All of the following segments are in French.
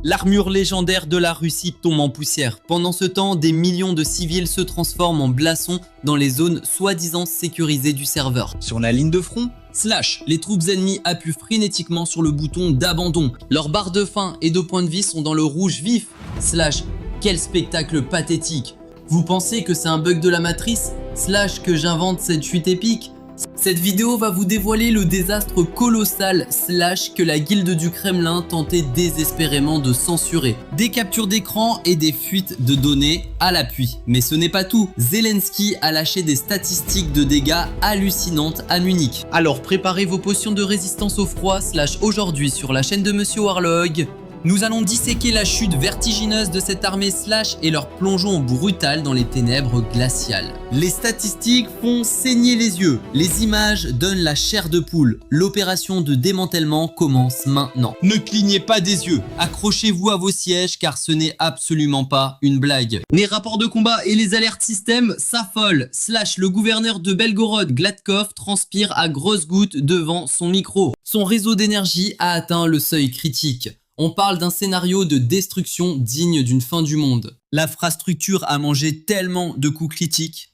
L'armure légendaire de la Russie tombe en poussière. Pendant ce temps, des millions de civils se transforment en blassons dans les zones soi-disant sécurisées du serveur. Sur la ligne de front, Slash, les troupes ennemies appuient frénétiquement sur le bouton d'abandon. Leurs barres de faim et de points de vie sont dans le rouge vif. Slash, quel spectacle pathétique. Vous pensez que c'est un bug de la matrice? Slash, que j'invente cette chute épique? Cette vidéo va vous dévoiler le désastre colossal Slash que la guilde du Kremlin tentait désespérément de censurer. Des captures d'écran et des fuites de données à l'appui. Mais ce n'est pas tout. Zelensky a lâché des statistiques de dégâts hallucinantes à Munich. Alors préparez vos potions de résistance au froid Slash aujourd'hui sur la chaîne de Monsieur Warlog. Nous allons disséquer la chute vertigineuse de cette armée Slash et leur plongeon brutal dans les ténèbres glaciales. Les statistiques font saigner les yeux, les images donnent la chair de poule. L'opération de démantèlement commence maintenant. Ne clignez pas des yeux, accrochez-vous à vos sièges car ce n'est absolument pas une blague. Les rapports de combat et les alertes système s'affolent. Slash, le gouverneur de Belgorod, Gladkov, transpire à grosses gouttes devant son micro. Son réseau d'énergie a atteint le seuil critique. On parle d'un scénario de destruction digne d'une fin du monde. L'infrastructure a mangé tellement de coups critiques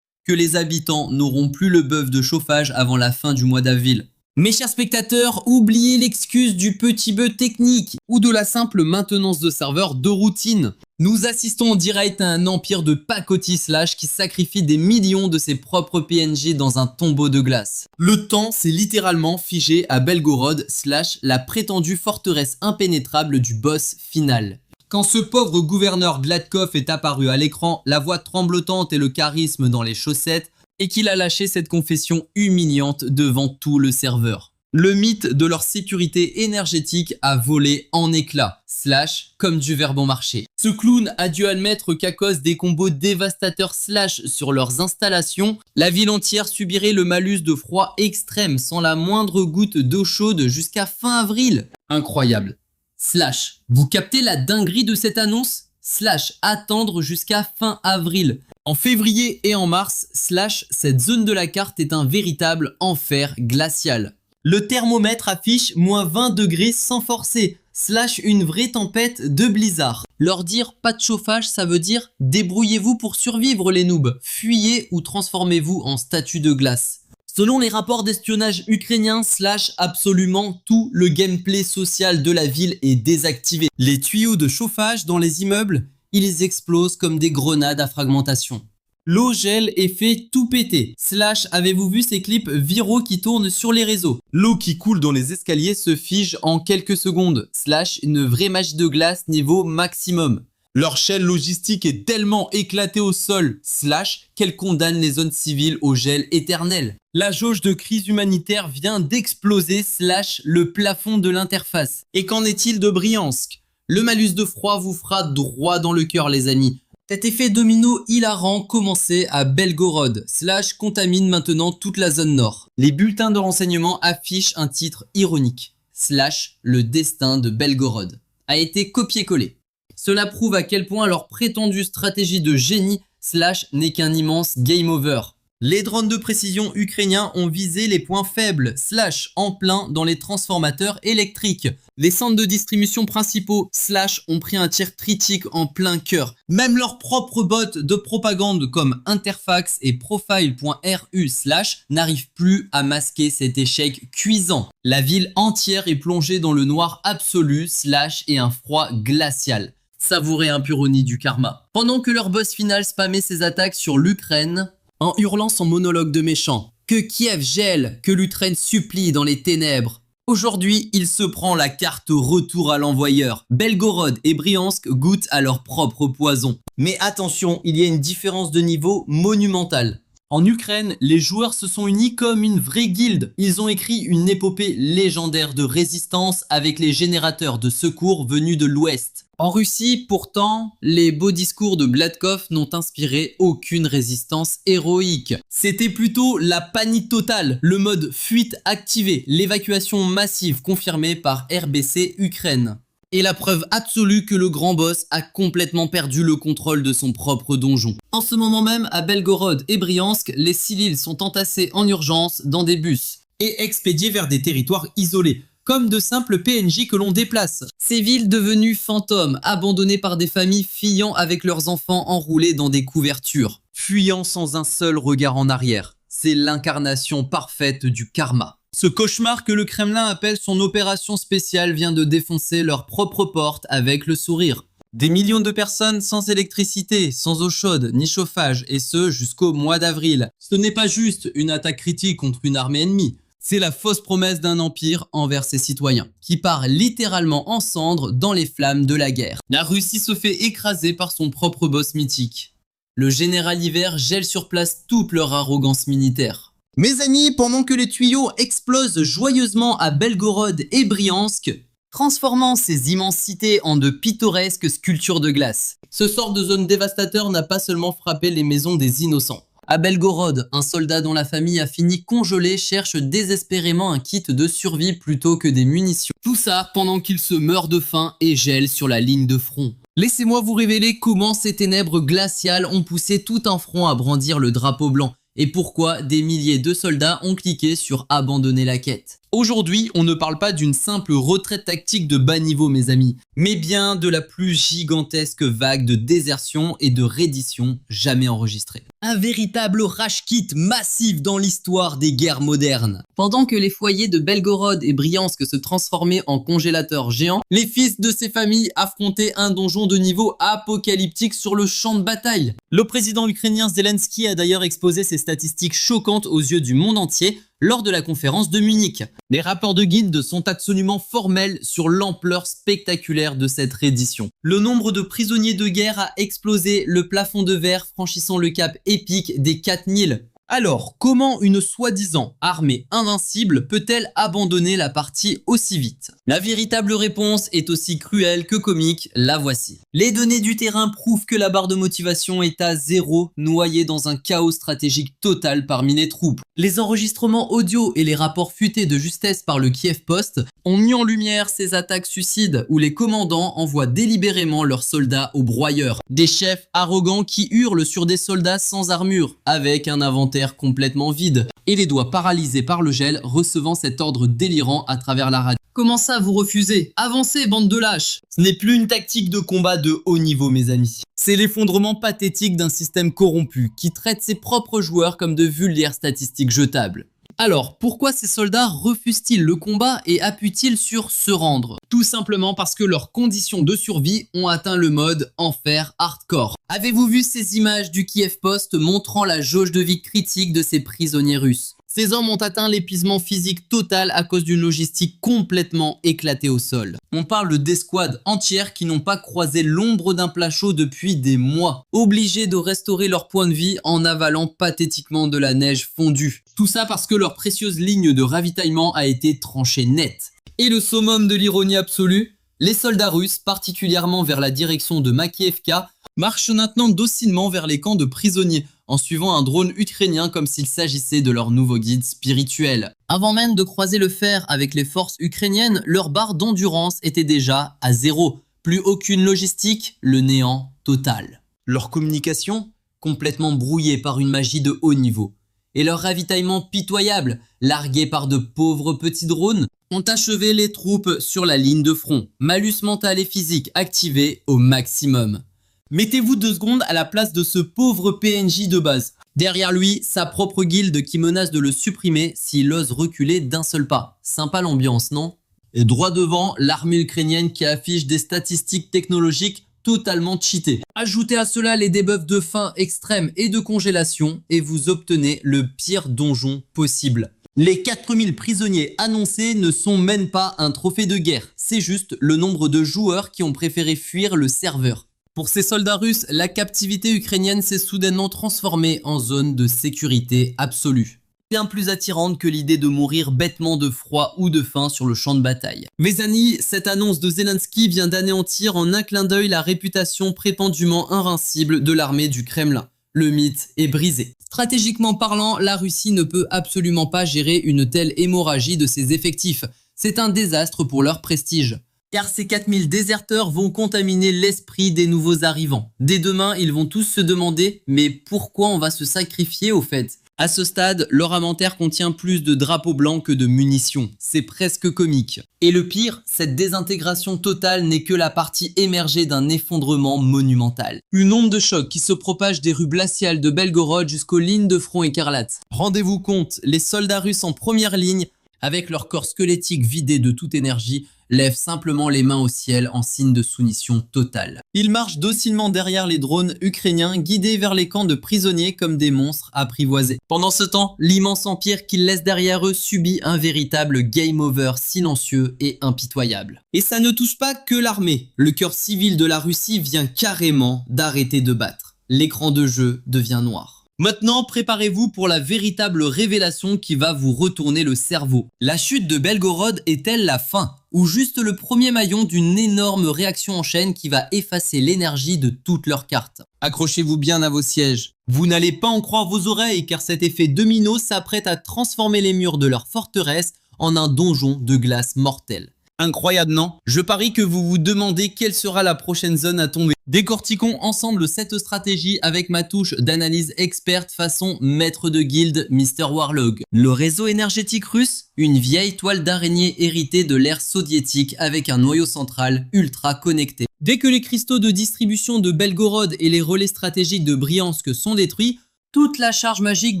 que les habitants n'auront plus le bœuf de chauffage avant la fin du mois d'avril. Mes chers spectateurs, oubliez l'excuse du petit bug technique ou de la simple maintenance de serveur de routine. Nous assistons en direct à un empire de pacotille Slash qui sacrifie des millions de ses propres PNJ dans un tombeau de glace. Le temps s'est littéralement figé à Belgorod Slash, la prétendue forteresse impénétrable du boss final. Quand ce pauvre gouverneur Gladkov est apparu à l'écran, la voix tremblotante et le charisme dans les chaussettes, et qu'il a lâché cette confession humiliante devant tout le serveur. Le mythe de leur sécurité énergétique a volé en éclats, Slash comme du verre bon marché. Ce clown a dû admettre qu'à cause des combos dévastateurs Slash sur leurs installations, la ville entière subirait le malus de froid extrême sans la moindre goutte d'eau chaude jusqu'à fin avril. Incroyable. Slash, vous captez la dinguerie de cette annonce? Slash, attendre jusqu'à fin avril. En février et en mars, Slash, cette zone de la carte est un véritable enfer glacial. Le thermomètre affiche moins 20 degrés sans forcer. Slash, une vraie tempête de blizzard. Leur dire pas de chauffage, ça veut dire débrouillez-vous pour survivre les noobs. Fuyez ou transformez-vous en statue de glace. Selon les rapports d'espionnage ukrainiens, Slash, absolument tout le gameplay social de la ville est désactivé. Les tuyaux de chauffage dans les immeubles, ils explosent comme des grenades à fragmentation. L'eau gèle et fait tout péter. Slash, avez-vous vu ces clips viraux qui tournent sur les réseaux? L'eau qui coule dans les escaliers se fige en quelques secondes. Slash, une vraie magie de glace niveau maximum. Leur chaîne logistique est tellement éclatée au sol, Slash, qu'elle condamne les zones civiles au gel éternel. La jauge de crise humanitaire vient d'exploser, Slash, le plafond de l'interface. Et qu'en est-il de Briansk? Le malus de froid vous fera droit dans le cœur les amis. Cet effet domino hilarant commençait à Belgorod. Slash contamine maintenant toute la zone nord. Les bulletins de renseignement affichent un titre ironique. Slash, le destin de Belgorod. A été copié-collé. Cela prouve à quel point leur prétendue stratégie de génie Slash n'est qu'un immense game over. Les drones de précision ukrainiens ont visé les points faibles Slash en plein dans les transformateurs électriques. Les centres de distribution principaux Slash ont pris un tir critique en plein cœur. Même leurs propres bots de propagande comme Interfax et Profile.ru Slash n'arrivent plus à masquer cet échec cuisant. La ville entière est plongée dans le noir absolu Slash et un froid glacial. Savourez un puronie du karma. Pendant que leur boss final spammait ses attaques sur l'Ukraine, en hurlant son monologue de méchant, que Kiev gèle, que l'Ukraine supplie dans les ténèbres. Aujourd'hui, il se prend la carte retour à l'envoyeur. Belgorod et Briansk goûtent à leur propre poison. Mais attention, il y a une différence de niveau monumentale. En Ukraine, les joueurs se sont unis comme une vraie guilde. Ils ont écrit une épopée légendaire de résistance avec les générateurs de secours venus de l'Ouest. En Russie, pourtant, les beaux discours de Gladkov n'ont inspiré aucune résistance héroïque. C'était plutôt la panique totale, le mode fuite activé, l'évacuation massive confirmée par RBC Ukraine. Et la preuve absolue que le grand boss a complètement perdu le contrôle de son propre donjon. En ce moment même, à Belgorod et Briansk, les civils sont entassés en urgence dans des bus et expédiés vers des territoires isolés. comme de simples PNJ que l'on déplace. Ces villes devenues fantômes, abandonnées par des familles fuyant avec leurs enfants enroulés dans des couvertures, fuyant sans un seul regard en arrière. C'est l'incarnation parfaite du karma. Ce cauchemar que le Kremlin appelle son opération spéciale vient de défoncer leur propre porte avec le sourire. Des millions de personnes sans électricité, sans eau chaude, ni chauffage, et ce jusqu'au mois d'avril. Ce n'est pas juste une attaque critique contre une armée ennemie. C'est la fausse promesse d'un empire envers ses citoyens, qui part littéralement en cendres dans les flammes de la guerre. La Russie se fait écraser par son propre boss mythique. Le général Hiver gèle sur place toute leur arrogance militaire. Mes amis, pendant que les tuyaux explosent joyeusement à Belgorod et Briansk, transformant ces immensités en de pittoresques sculptures de glace. Ce sort de zone dévastateur n'a pas seulement frappé les maisons des innocents. À Belgorod, un soldat dont la famille a fini congelée cherche désespérément un kit de survie plutôt que des munitions. Tout ça pendant qu'il se meurt de faim et gèle sur la ligne de front. Laissez-moi vous révéler comment ces ténèbres glaciales ont poussé tout un front à brandir le drapeau blanc et pourquoi des milliers de soldats ont cliqué sur abandonner la quête. Aujourd'hui, on ne parle pas d'une simple retraite tactique de bas niveau, mes amis, mais bien de la plus gigantesque vague de désertion et de reddition jamais enregistrée. Un véritable rage kit massif dans l'histoire des guerres modernes. Pendant que les foyers de Belgorod et Briansk se transformaient en congélateurs géants, les fils de ces familles affrontaient un donjon de niveau apocalyptique sur le champ de bataille. Le président ukrainien Zelensky a d'ailleurs exposé ces statistiques choquantes aux yeux du monde entier lors de la conférence de Munich. Les rapports de guilde sont absolument formels sur l'ampleur spectaculaire de cette reddition. Le nombre de prisonniers de guerre a explosé, le plafond de verre franchissant le cap épique des 4000. Alors, comment une soi-disant armée invincible peut-elle abandonner la partie aussi vite? La véritable réponse est aussi cruelle que comique, la voici. Les données du terrain prouvent que la barre de motivation est à 0, noyée dans un chaos stratégique total parmi les troupes. Les enregistrements audio et les rapports futés de justesse par le Kiev Post ont mis en lumière ces attaques suicides où les commandants envoient délibérément leurs soldats au broyeur. Des chefs arrogants qui hurlent sur des soldats sans armure, avec un inventaire complètement vide et les doigts paralysés par le gel recevant cet ordre délirant à travers la radio. Comment ça vous refusez? Avancez, bande de lâches! Ce n'est plus une tactique de combat de haut niveau, mes amis. C'est l'effondrement pathétique d'un système corrompu qui traite ses propres joueurs comme de vulgaires statistiques jetables. Alors, pourquoi ces soldats refusent-ils le combat et appuient-ils sur se rendre? Tout simplement parce que leurs conditions de survie ont atteint le mode enfer hardcore. Avez-vous vu ces images du Kiev Post montrant la jauge de vie critique de ces prisonniers russes? Ces hommes ont atteint l'épuisement physique total à cause d'une logistique complètement éclatée au sol. On parle d'escouades entières qui n'ont pas croisé l'ombre d'un plat chaud depuis des mois, obligés de restaurer leur point de vie en avalant pathétiquement de la neige fondue. Tout ça parce que leur précieuse ligne de ravitaillement a été tranchée net. Et le summum de l'ironie absolue, les soldats russes, particulièrement vers la direction de Makiivka, marchent maintenant docilement vers les camps de prisonniers, en suivant un drone ukrainien comme s'il s'agissait de leur nouveau guide spirituel. Avant même de croiser le fer avec les forces ukrainiennes, leur barre d'endurance était déjà à 0. Plus aucune logistique, le néant total. Leur communication, complètement brouillée par une magie de haut niveau. Et leur ravitaillement pitoyable, largué par de pauvres petits drones, ont achevé les troupes sur la ligne de front. Malus mental et physique activé au maximum. Mettez-vous 2 secondes à la place de ce pauvre PNJ de base. Derrière lui, sa propre guilde qui menace de le supprimer s'il ose reculer d'un seul pas. Sympa l'ambiance, non? Et droit devant, l'armée ukrainienne qui affiche des statistiques technologiques totalement cheatées. Ajoutez à cela les debuffs de faim extrême et de congélation et vous obtenez le pire donjon possible. Les 4000 prisonniers annoncés ne sont même pas un trophée de guerre, c'est juste le nombre de joueurs qui ont préféré fuir le serveur. Pour ces soldats russes, la captivité ukrainienne s'est soudainement transformée en zone de sécurité absolue. Bien plus attirante que l'idée de mourir bêtement de froid ou de faim sur le champ de bataille. Mes amis, cette annonce de Zelensky vient d'anéantir en un clin d'œil la réputation prétendument invincible de l'armée du Kremlin. Le mythe est brisé. Stratégiquement parlant, la Russie ne peut absolument pas gérer une telle hémorragie de ses effectifs. C'est un désastre pour leur prestige. Car ces 4000 déserteurs vont contaminer l'esprit des nouveaux arrivants. Dès demain, ils vont tous se demander « Mais pourquoi on va se sacrifier au fait ?» À ce stade, leur inventaire contient plus de drapeaux blancs que de munitions. C'est presque comique. Et le pire, cette désintégration totale n'est que la partie émergée d'un effondrement monumental. Une onde de choc qui se propage des rues glaciales de Belgorod jusqu'aux lignes de front écarlates. Rendez-vous compte, les soldats russes en première ligne, avec leur corps squelettique vidé de toute énergie, lèvent simplement les mains au ciel en signe de soumission totale. Ils marchent docilement derrière les drones ukrainiens, guidés vers les camps de prisonniers comme des monstres apprivoisés. Pendant ce temps, l'immense empire qu'ils laissent derrière eux subit un véritable game over silencieux et impitoyable. Et ça ne touche pas que l'armée. Le cœur civil de la Russie vient carrément d'arrêter de battre. L'écran de jeu devient noir. Maintenant, préparez-vous pour la véritable révélation qui va vous retourner le cerveau. La chute de Belgorod est-elle la fin? Ou juste le premier maillon d'une énorme réaction en chaîne qui va effacer l'énergie de toutes leurs cartes? Accrochez-vous bien à vos sièges. Vous n'allez pas en croire vos oreilles car cet effet domino s'apprête à transformer les murs de leur forteresse en un donjon de glace mortel. Incroyable, non? Je parie que vous vous demandez quelle sera la prochaine zone à tomber. Décortiquons ensemble cette stratégie avec ma touche d'analyse experte façon maître de guilde Mr. Warlog. Le réseau énergétique russe, une vieille toile d'araignée héritée de l'ère soviétique avec un noyau central ultra connecté. Dès que les cristaux de distribution de Belgorod et les relais stratégiques de Briansk sont détruits, toute la charge magique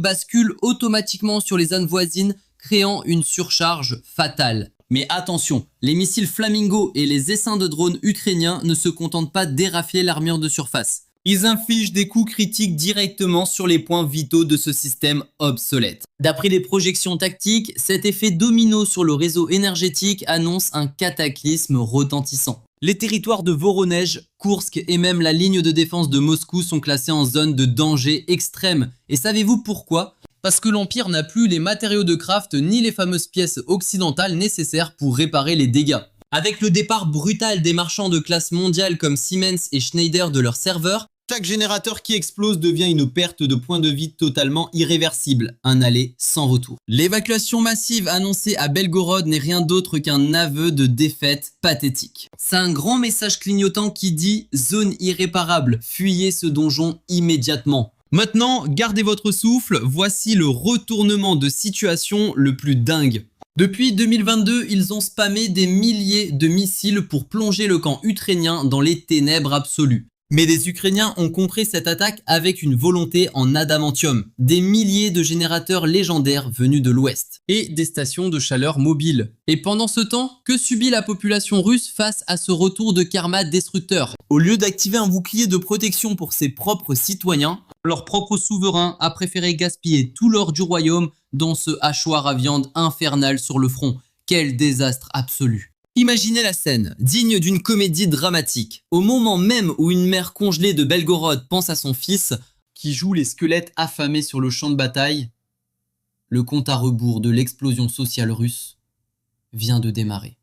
bascule automatiquement sur les zones voisines, créant une surcharge fatale. Mais attention, les missiles Flamingo et les essaims de drones ukrainiens ne se contentent pas d'érafler l'armure de surface. Ils infligent des coups critiques directement sur les points vitaux de ce système obsolète. D'après les projections tactiques, cet effet domino sur le réseau énergétique annonce un cataclysme retentissant. Les territoires de Voronej, Koursk et même la ligne de défense de Moscou sont classés en zone de danger extrême. Et savez-vous pourquoi ? Parce que l'Empire n'a plus les matériaux de craft ni les fameuses pièces occidentales nécessaires pour réparer les dégâts. Avec le départ brutal des marchands de classe mondiale comme Siemens et Schneider de leurs serveurs, chaque générateur qui explose devient une perte de points de vie totalement irréversible, un aller sans retour. L'évacuation massive annoncée à Belgorod n'est rien d'autre qu'un aveu de défaite pathétique. C'est un grand message clignotant qui dit « Zone irréparable, fuyez ce donjon immédiatement ». Maintenant, gardez votre souffle, voici le retournement de situation le plus dingue. Depuis 2022, ils ont spammé des milliers de missiles pour plonger le camp ukrainien dans les ténèbres absolues. Mais les Ukrainiens ont contré cette attaque avec une volonté en adamantium. Des milliers de générateurs légendaires venus de l'Ouest. Et des stations de chaleur mobiles. Et pendant ce temps, que subit la population russe face à ce retour de karma destructeur? Au lieu d'activer un bouclier de protection pour ses propres citoyens, leur propre souverain a préféré gaspiller tout l'or du royaume dans ce hachoir à viande infernal sur le front. Quel désastre absolu! Imaginez la scène, digne d'une comédie dramatique. Au moment même où une mère congelée de Belgorod pense à son fils, qui joue les squelettes affamés sur le champ de bataille, le compte à rebours de l'explosion sociale russe vient de démarrer.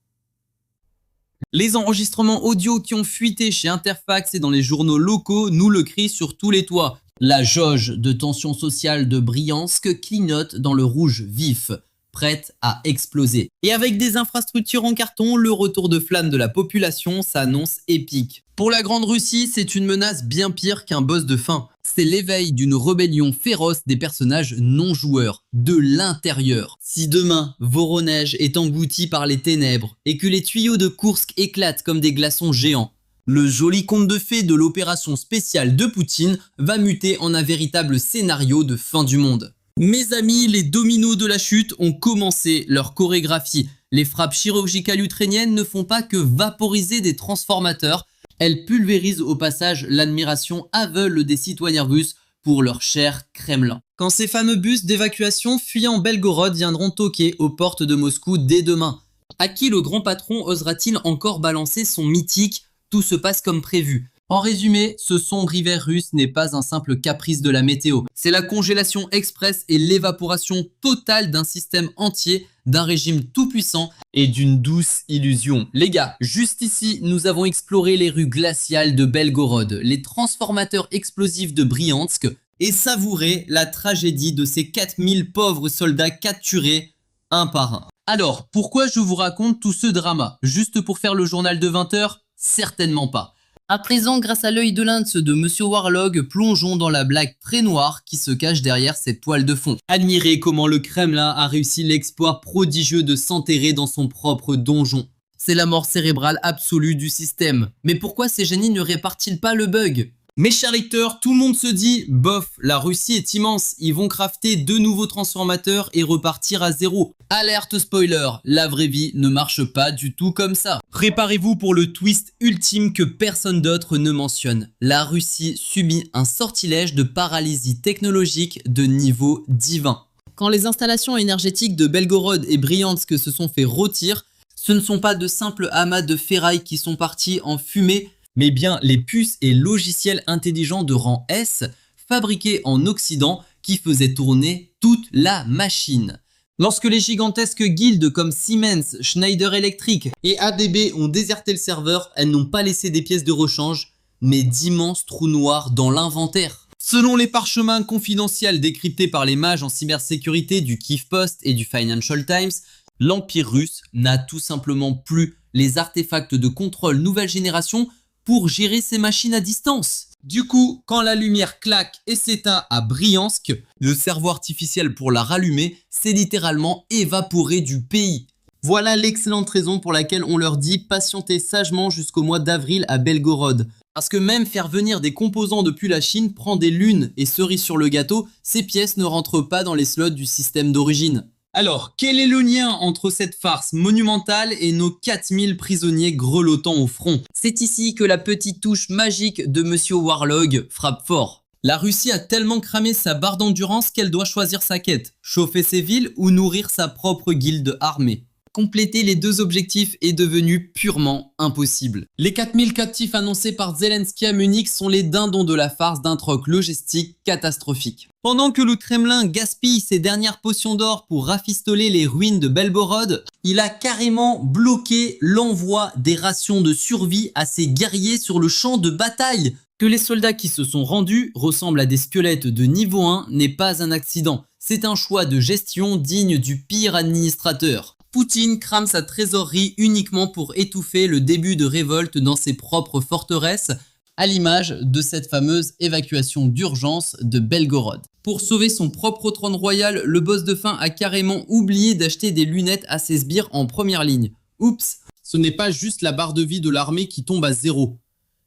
Les enregistrements audio qui ont fuité chez Interfax et dans les journaux locaux nous le crient sur tous les toits. La jauge de tension sociale de Briansk clignote dans le rouge vif, prête à exploser. Et avec des infrastructures en carton, le retour de flamme de la population s'annonce épique. Pour la Grande Russie, c'est une menace bien pire qu'un boss de fin. C'est l'éveil d'une rébellion féroce des personnages non-joueurs, de l'intérieur. Si demain, Voronej est englouti par les ténèbres et que les tuyaux de Koursk éclatent comme des glaçons géants, le joli conte de fées de l'opération spéciale de Poutine va muter en un véritable scénario de fin du monde. Mes amis, les dominos de la chute ont commencé leur chorégraphie. Les frappes chirurgicales ukrainiennes ne font pas que vaporiser des transformateurs. Elles pulvérisent au passage l'admiration aveugle des citoyens russes pour leur cher Kremlin. Quand ces fameux bus d'évacuation fuyant Belgorod viendront toquer aux portes de Moscou dès demain, à qui le grand patron osera-t-il encore balancer son mythique « Tout se passe comme prévu ». En résumé, ce sombre hiver russe n'est pas un simple caprice de la météo. C'est la congélation express et l'évaporation totale d'un système entier, d'un régime tout-puissant et d'une douce illusion. Les gars, juste ici, nous avons exploré les rues glaciales de Belgorod, les transformateurs explosifs de Briansk et savouré la tragédie de ces 4000 pauvres soldats capturés un par un. Alors, pourquoi je vous raconte tout ce drama? Juste pour faire le journal de 20 h? Certainement pas. À présent, grâce à l'œil de lynx de Monsieur Warlog, plongeons dans la blague très noire qui se cache derrière cette toile de fond. Admirez comment le Kremlin a réussi l'exploit prodigieux de s'enterrer dans son propre donjon. C'est la mort cérébrale absolue du système. Mais pourquoi ces génies ne réparent-ils pas le bug? Mes chers lecteurs, tout le monde se dit, bof, la Russie est immense, ils vont crafter 2 nouveaux transformateurs et repartir à zéro. Alerte spoiler, la vraie vie ne marche pas du tout comme ça. Préparez-vous pour le twist ultime que personne d'autre ne mentionne. La Russie subit un sortilège de paralysie technologique de niveau divin. Quand les installations énergétiques de Belgorod et Bryansk se sont fait rôtir, ce ne sont pas de simples amas de ferraille qui sont partis en fumée, mais bien les puces et logiciels intelligents de rang S fabriqués en Occident qui faisaient tourner toute la machine. Lorsque les gigantesques guildes comme Siemens, Schneider Electric et ABB ont déserté le serveur, elles n'ont pas laissé des pièces de rechange, mais d'immenses trous noirs dans l'inventaire. Selon les parchemins confidentiels décryptés par les mages en cybersécurité du Kyiv Post et du Financial Times, l'Empire russe n'a tout simplement plus les artefacts de contrôle nouvelle génération pour gérer ces machines à distance. Du coup, quand la lumière claque et s'éteint à Bryansk, le cerveau artificiel pour la rallumer s'est littéralement évaporé du pays. Voilà l'excellente raison pour laquelle on leur dit patienter sagement jusqu'au mois d'avril à Belgorod. Parce que même faire venir des composants depuis la Chine prend des lunes et cerise sur le gâteau, ces pièces ne rentrent pas dans les slots du système d'origine. Alors, quel est le lien entre cette farce monumentale et nos 4000 prisonniers grelottant au front? C'est ici que la petite touche magique de Monsieur Warlog frappe fort. La Russie a tellement cramé sa barre d'endurance qu'elle doit choisir sa quête, chauffer ses villes ou nourrir sa propre guilde armée. Compléter les deux objectifs est devenu purement impossible. Les 4000 captifs annoncés par Zelensky à Munich sont les dindons de la farce d'un troc logistique catastrophique. Pendant que le Kremlin gaspille ses dernières potions d'or pour rafistoler les ruines de Belgorod, il a carrément bloqué l'envoi des rations de survie à ses guerriers sur le champ de bataille. Que les soldats qui se sont rendus ressemblent à des squelettes de niveau 1 n'est pas un accident. C'est un choix de gestion digne du pire administrateur. Poutine crame sa trésorerie uniquement pour étouffer le début de révolte dans ses propres forteresses, à l'image de cette fameuse évacuation d'urgence de Belgorod. Pour sauver son propre trône royal, le boss de fin a carrément oublié d'acheter des lunettes à ses sbires en première ligne. Oups, ce n'est pas juste la barre de vie de l'armée qui tombe à zéro.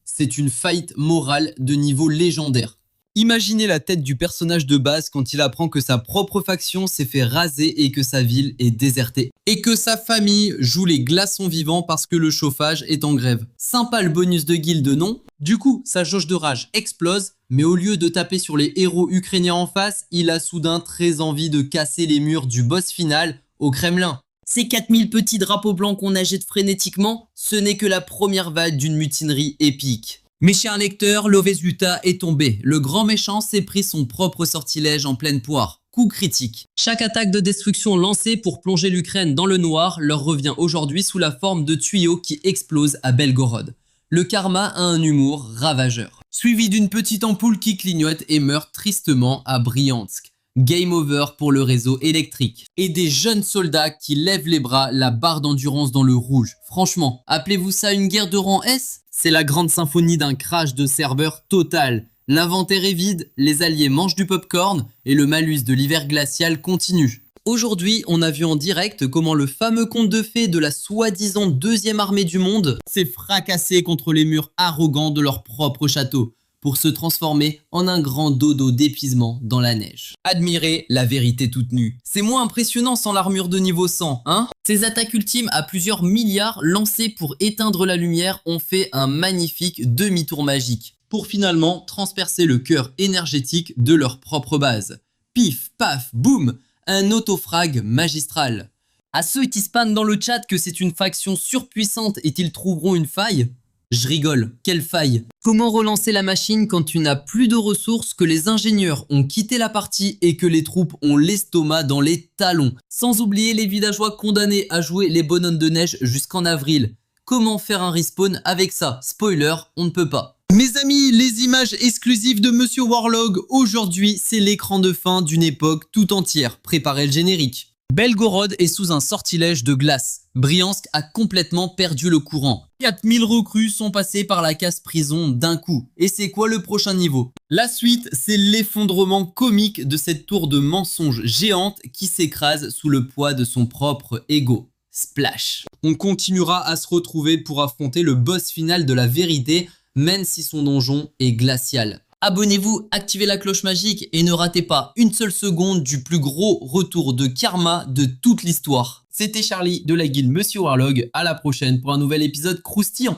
C'est une faillite morale de niveau légendaire. Imaginez la tête du personnage de base quand il apprend que sa propre faction s'est fait raser et que sa ville est désertée. Et que sa famille joue les glaçons vivants parce que le chauffage est en grève. Sympa le bonus de guilde, non? Du coup, sa jauge de rage explose, mais au lieu de taper sur les héros ukrainiens en face, il a soudain très envie de casser les murs du boss final au Kremlin. Ces 4000 petits drapeaux blancs qu'on agite frénétiquement, ce n'est que la première vague d'une mutinerie épique. Mes chers lecteurs, le résultat est tombé. Le grand méchant s'est pris son propre sortilège en pleine poire. Coup critique. Chaque attaque de destruction lancée pour plonger l'Ukraine dans le noir leur revient aujourd'hui sous la forme de tuyaux qui explosent à Belgorod. Le karma a un humour ravageur. Suivi d'une petite ampoule qui clignote et meurt tristement à Bryansk. Game over pour le réseau électrique. Et des jeunes soldats qui lèvent les bras, la barre d'endurance dans le rouge. Franchement, appelez-vous ça une guerre de rang S? C'est la grande symphonie d'un crash de serveur total. L'inventaire est vide, les alliés mangent du popcorn et le malus de l'hiver glacial continue. Aujourd'hui, on a vu en direct comment le fameux conte de fées de la soi-disant deuxième armée du monde s'est fracassé contre les murs arrogants de leur propre château pour se transformer en un grand dodo d'épuisement dans la neige. Admirez la vérité toute nue. C'est moins impressionnant sans l'armure de niveau 100, hein? Ces attaques ultimes à plusieurs milliards lancées pour éteindre la lumière ont fait un magnifique demi-tour magique, pour finalement transpercer le cœur énergétique de leur propre base. Pif, paf, boum, un autofrag magistral. À ceux qui spannent dans le chat que c'est une faction surpuissante et qu'ils trouveront une faille, je rigole, quelle faille? Comment relancer la machine quand tu n'as plus de ressources, que les ingénieurs ont quitté la partie et que les troupes ont l'estomac dans les talons? Sans oublier les villageois condamnés à jouer les bonhommes de neige jusqu'en avril. Comment faire un respawn avec ça? Spoiler, on ne peut pas. Mes amis, les images exclusives de Monsieur Warlog, aujourd'hui c'est l'écran de fin d'une époque tout entière. Préparez le générique. Belgorod est sous un sortilège de glace. Bryansk a complètement perdu le courant. 4000 recrues sont passées par la case prison d'un coup. Et c'est quoi le prochain niveau? La suite, c'est l'effondrement comique de cette tour de mensonges géante qui s'écrase sous le poids de son propre ego. Splash. On continuera à se retrouver pour affronter le boss final de la vérité, même si son donjon est glacial. Abonnez-vous, activez la cloche magique et ne ratez pas une seule seconde du plus gros retour de karma de toute l'histoire. C'était Charlie de la guilde Monsieur Warlog, à la prochaine pour un nouvel épisode croustillant.